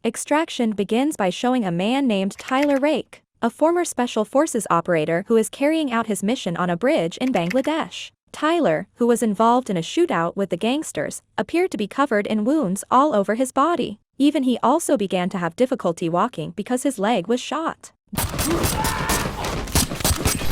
Extraction begins by showing a man named Tyler Rake, a former Special Forces operator who is carrying out his mission on a bridge in Bangladesh. Tyler, who was involved in a shootout with the gangsters, appeared to be covered in wounds all over his body. Even he also began to have difficulty walking because his leg was shot.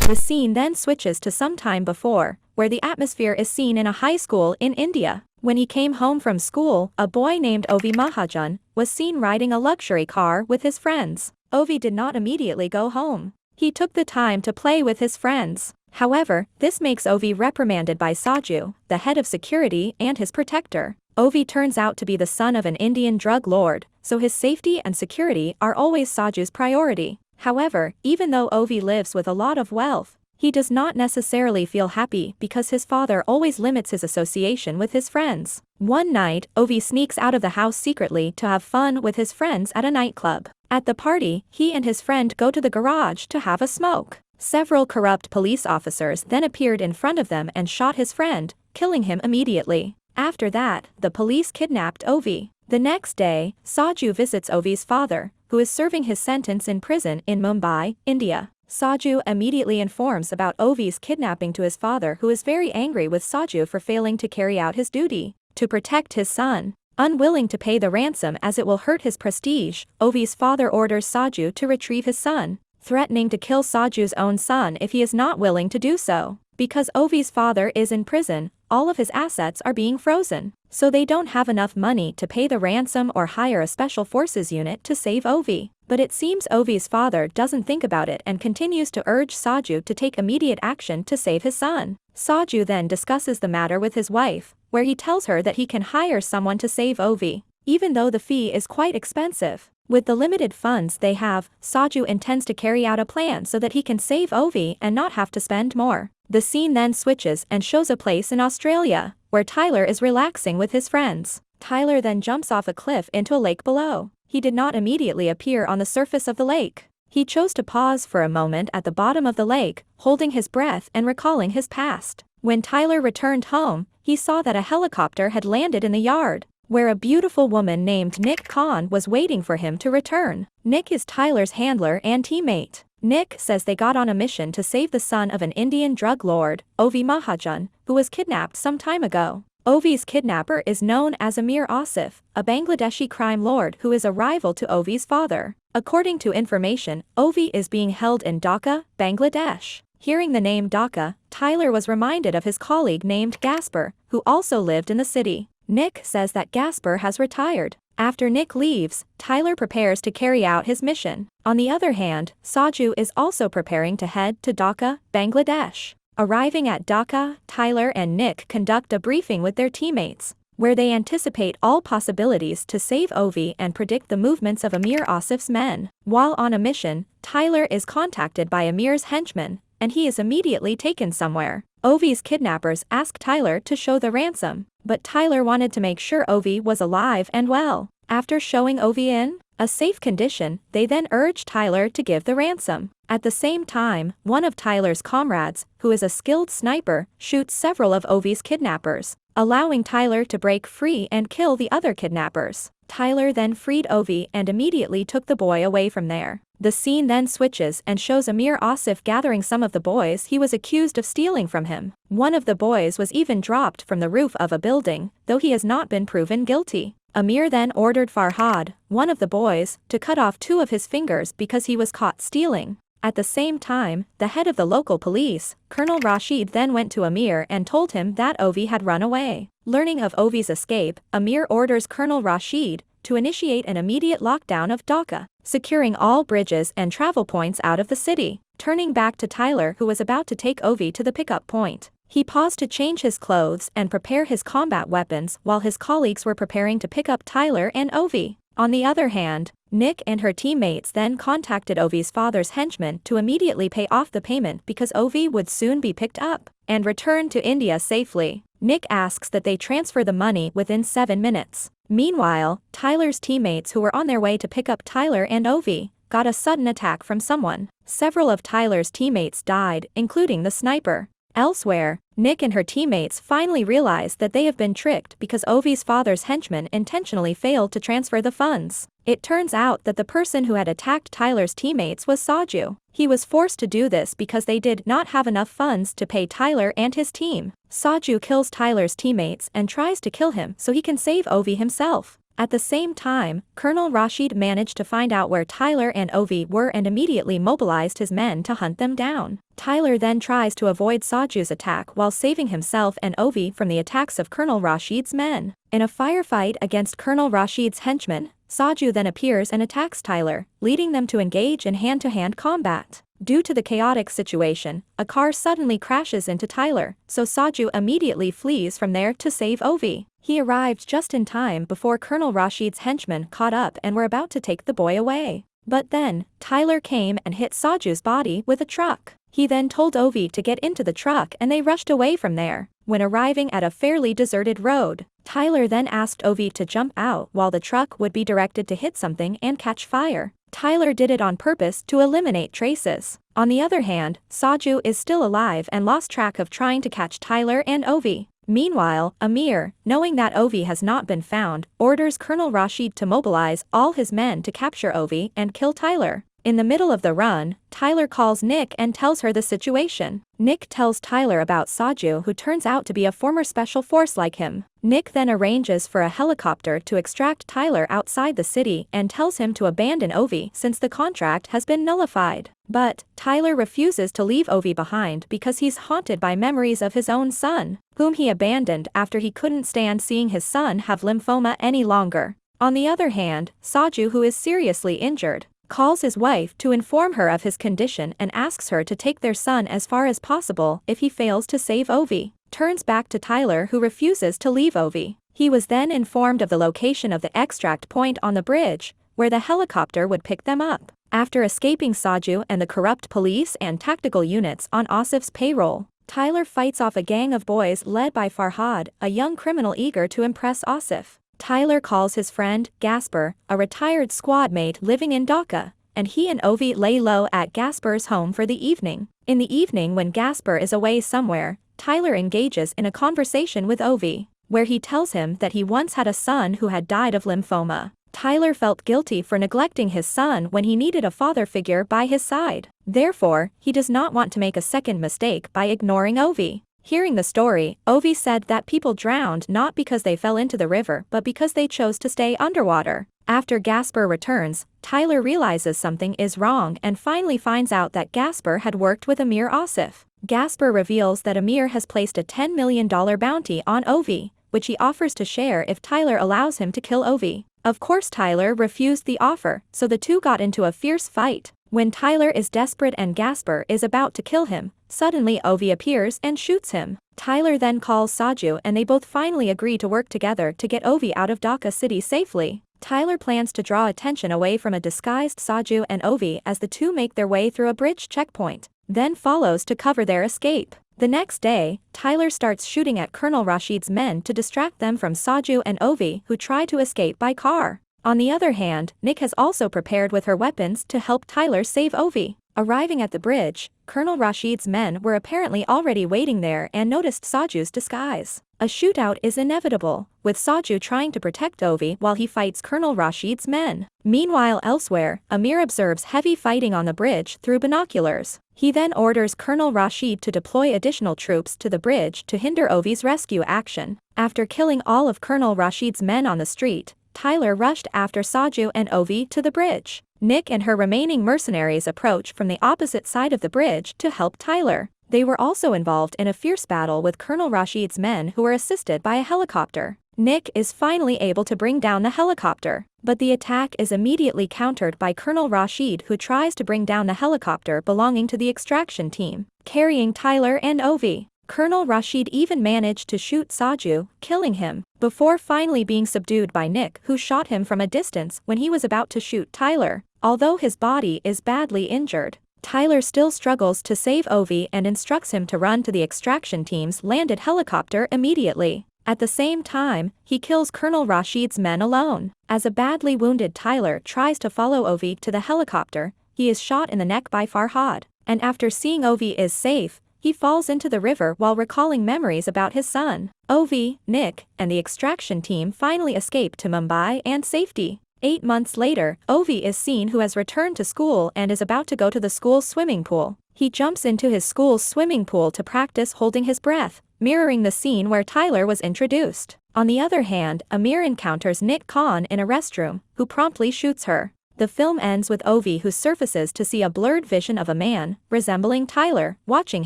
The scene then switches to some time before, where the atmosphere is seen in a high school in India. When he came home from school, a boy named Ovi Mahajan was seen riding a luxury car with his friends. Ovi did not immediately go home. He took the time to play with his friends. However, this makes Ovi reprimanded by Saju, the head of security and his protector. Ovi turns out to be the son of an Indian drug lord, so his safety and security are always Saju's priority. However, even though Ovi lives with a lot of wealth, he does not necessarily feel happy because his father always limits his association with his friends. One night, Ovi sneaks out of the house secretly to have fun with his friends at a nightclub. At the party, he and his friend go to the garage to have a smoke. Several corrupt police officers then appeared in front of them and shot his friend, killing him immediately. After that, the police kidnapped Ovi. The next day, Saju visits Ovi's father, who is serving his sentence in prison in Mumbai, India. Saju immediately informs about Ovi's kidnapping to his father, who is very angry with Saju for failing to carry out his duty to protect his son. Unwilling to pay the ransom as it will hurt his prestige, Ovi's father orders Saju to retrieve his son, threatening to kill Saju's own son if he is not willing to do so. Because Ovi's father is in prison, all of his assets are being frozen, so they don't have enough money to pay the ransom or hire a special forces unit to save Ovi. But it seems Ovi's father doesn't think about it and continues to urge Saju to take immediate action to save his son. Saju then discusses the matter with his wife, where he tells her that he can hire someone to save Ovi, even though the fee is quite expensive. With the limited funds they have, Saju intends to carry out a plan so that he can save Ovi and not have to spend more. The scene then switches and shows a place in Australia, where Tyler is relaxing with his friends. Tyler then jumps off a cliff into a lake below. He did not immediately appear on the surface of the lake. He chose to pause for a moment at the bottom of the lake, holding his breath and recalling his past. When Tyler returned home, he saw that a helicopter had landed in the yard, where a beautiful woman named Nick Khan was waiting for him to return. Nick is Tyler's handler and teammate. Nick says they got on a mission to save the son of an Indian drug lord, Ovi Mahajan, who was kidnapped some time ago. Ovi's kidnapper is known as Amir Asif, a Bangladeshi crime lord who is a rival to Ovi's father. According to information, Ovi is being held in Dhaka, Bangladesh. Hearing the name Dhaka, Tyler was reminded of his colleague named Gasper, who also lived in the city. Nick says that Gasper has retired. After Nick leaves, Tyler prepares to carry out his mission. On the other hand, Saju is also preparing to head to Dhaka, Bangladesh. Arriving at Dhaka, Tyler and Nick conduct a briefing with their teammates, where they anticipate all possibilities to save Ovi and predict the movements of Amir Asif's men. While on a mission, Tyler is contacted by Amir's henchmen, and he is immediately taken somewhere. Ovi's kidnappers ask Tyler to show the ransom, but Tyler wanted to make sure Ovi was alive and well. After showing Ovi in a safe condition, they then urge Tyler to give the ransom. At the same time, one of Tyler's comrades, who is a skilled sniper, shoots several of Ovi's kidnappers, allowing Tyler to break free and kill the other kidnappers. Tyler then freed Ovi and immediately took the boy away from there. The scene then switches and shows Amir Asif gathering some of the boys he was accused of stealing from him. One of the boys was even dropped from the roof of a building, though he has not been proven guilty. Amir then ordered Farhad, one of the boys, to cut off 2 of his fingers because he was caught stealing. At the same time, the head of the local police, Colonel Rashid, then went to Amir and told him that Ovi had run away. Learning of Ovi's escape, Amir orders Colonel Rashid to initiate an immediate lockdown of Dhaka, securing all bridges and travel points out of the city. Turning back to Tyler, who was about to take Ovi to the pickup point, he paused to change his clothes and prepare his combat weapons while his colleagues were preparing to pick up Tyler and Ovi. On the other hand, Nick and her teammates then contacted Ovi's father's henchmen to immediately pay off the payment because Ovi would soon be picked up and return to India safely. Nick asks that they transfer the money within 7 minutes. Meanwhile, Tyler's teammates who were on their way to pick up Tyler and Ovi got a sudden attack from someone. Several of Tyler's teammates died, including the sniper. Elsewhere, Nick and her teammates finally realize that they have been tricked because Ovi's father's henchmen intentionally failed to transfer the funds. It turns out that the person who had attacked Tyler's teammates was Saju. He was forced to do this because they did not have enough funds to pay Tyler and his team. Saju kills Tyler's teammates and tries to kill him so he can save Ovi himself. At the same time, Colonel Rashid managed to find out where Tyler and Ovi were and immediately mobilized his men to hunt them down. Tyler then tries to avoid Saju's attack while saving himself and Ovi from the attacks of Colonel Rashid's men. In a firefight against Colonel Rashid's henchmen, Saju then appears and attacks Tyler, leading them to engage in hand-to-hand combat. Due to the chaotic situation, a car suddenly crashes into Tyler, so Saju immediately flees from there to save Ovi. He arrived just in time before Colonel Rashid's henchmen caught up and were about to take the boy away. But then, Tyler came and hit Saju's body with a truck. He then told Ovi to get into the truck and they rushed away from there. When arriving at a fairly deserted road, Tyler then asked Ovi to jump out while the truck would be directed to hit something and catch fire. Tyler did it on purpose to eliminate traces. On the other hand, Saju is still alive and lost track of trying to catch Tyler and Ovi. Meanwhile, Amir, knowing that Ovi has not been found, orders Colonel Rashid to mobilize all his men to capture Ovi and kill Tyler. In the middle of the run, Tyler calls Nick and tells her the situation. Nick tells Tyler about Saju, who turns out to be a former special force like him. Nick then arranges for a helicopter to extract Tyler outside the city and tells him to abandon Ovi since the contract has been nullified. But Tyler refuses to leave Ovi behind because he's haunted by memories of his own son, whom he abandoned after he couldn't stand seeing his son have lymphoma any longer. On the other hand, Saju, who is seriously injured, calls his wife to inform her of his condition and asks her to take their son as far as possible if he fails to save Ovi. Turns back to Tyler, who refuses to leave Ovi. He was then informed of the location of the extract point on the bridge, where the helicopter would pick them up. After escaping Saju and the corrupt police and tactical units on Asif's payroll, Tyler fights off a gang of boys led by Farhad, a young criminal eager to impress Asif. Tyler calls his friend, Gasper, a retired squad mate living in Dhaka, and he and Ovi lay low at Gasper's home for the evening. In the evening, when Gasper is away somewhere, Tyler engages in a conversation with Ovi, where he tells him that he once had a son who had died of lymphoma. Tyler felt guilty for neglecting his son when he needed a father figure by his side. Therefore, he does not want to make a second mistake by ignoring Ovi. Hearing the story, Ovi said that people drowned not because they fell into the river but because they chose to stay underwater. After Gasper returns, Tyler realizes something is wrong and finally finds out that Gasper had worked with Amir Asif. Gasper reveals that Amir has placed a $10 million bounty on Ovi, which he offers to share if Tyler allows him to kill Ovi. Of course, Tyler refused the offer, so the two got into a fierce fight. When Tyler is desperate and Gasper is about to kill him, suddenly Ovi appears and shoots him. Tyler then calls Saju and they both finally agree to work together to get Ovi out of Dhaka city safely. Tyler plans to draw attention away from a disguised Saju and Ovi as the two make their way through a bridge checkpoint, then follows to cover their escape. The next day, Tyler starts shooting at Colonel Rashid's men to distract them from Saju and Ovi, who try to escape by car. On the other hand, Nick has also prepared with her weapons to help Tyler save Ovi. Arriving at the bridge, Colonel Rashid's men were apparently already waiting there and noticed Saju's disguise. A shootout is inevitable, with Saju trying to protect Ovi while he fights Colonel Rashid's men. Meanwhile, elsewhere, Amir observes heavy fighting on the bridge through binoculars. He then orders Colonel Rashid to deploy additional troops to the bridge to hinder Ovi's rescue action. After killing all of Colonel Rashid's men on the street, Tyler rushed after Saju and Ovi to the bridge. Nick and her remaining mercenaries approach from the opposite side of the bridge to help Tyler. They were also involved in a fierce battle with Colonel Rashid's men who were assisted by a helicopter. Nick is finally able to bring down the helicopter, but the attack is immediately countered by Colonel Rashid, who tries to bring down the helicopter belonging to the extraction team, carrying Tyler and Ovi. Colonel Rashid even managed to shoot Saju, killing him, before finally being subdued by Nick, who shot him from a distance when he was about to shoot Tyler. Although his body is badly injured, Tyler still struggles to save Ovi and instructs him to run to the extraction team's landed helicopter immediately. At the same time, he kills Colonel Rashid's men alone. As a badly wounded Tyler tries to follow Ovi to the helicopter, he is shot in the neck by Farhad, and after seeing Ovi is safe, he falls into the river while recalling memories about his son. Ovi, Nick, and the extraction team finally escape to Mumbai and safety. 8 months later, Ovi is seen who has returned to school and is about to go to the school's swimming pool. He jumps into his school's swimming pool to practice holding his breath, mirroring the scene where Tyler was introduced. On the other hand, Amir encounters Nick Khan in a restroom, who promptly shoots her. The film ends with Ovi who surfaces to see a blurred vision of a man, resembling Tyler, watching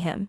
him.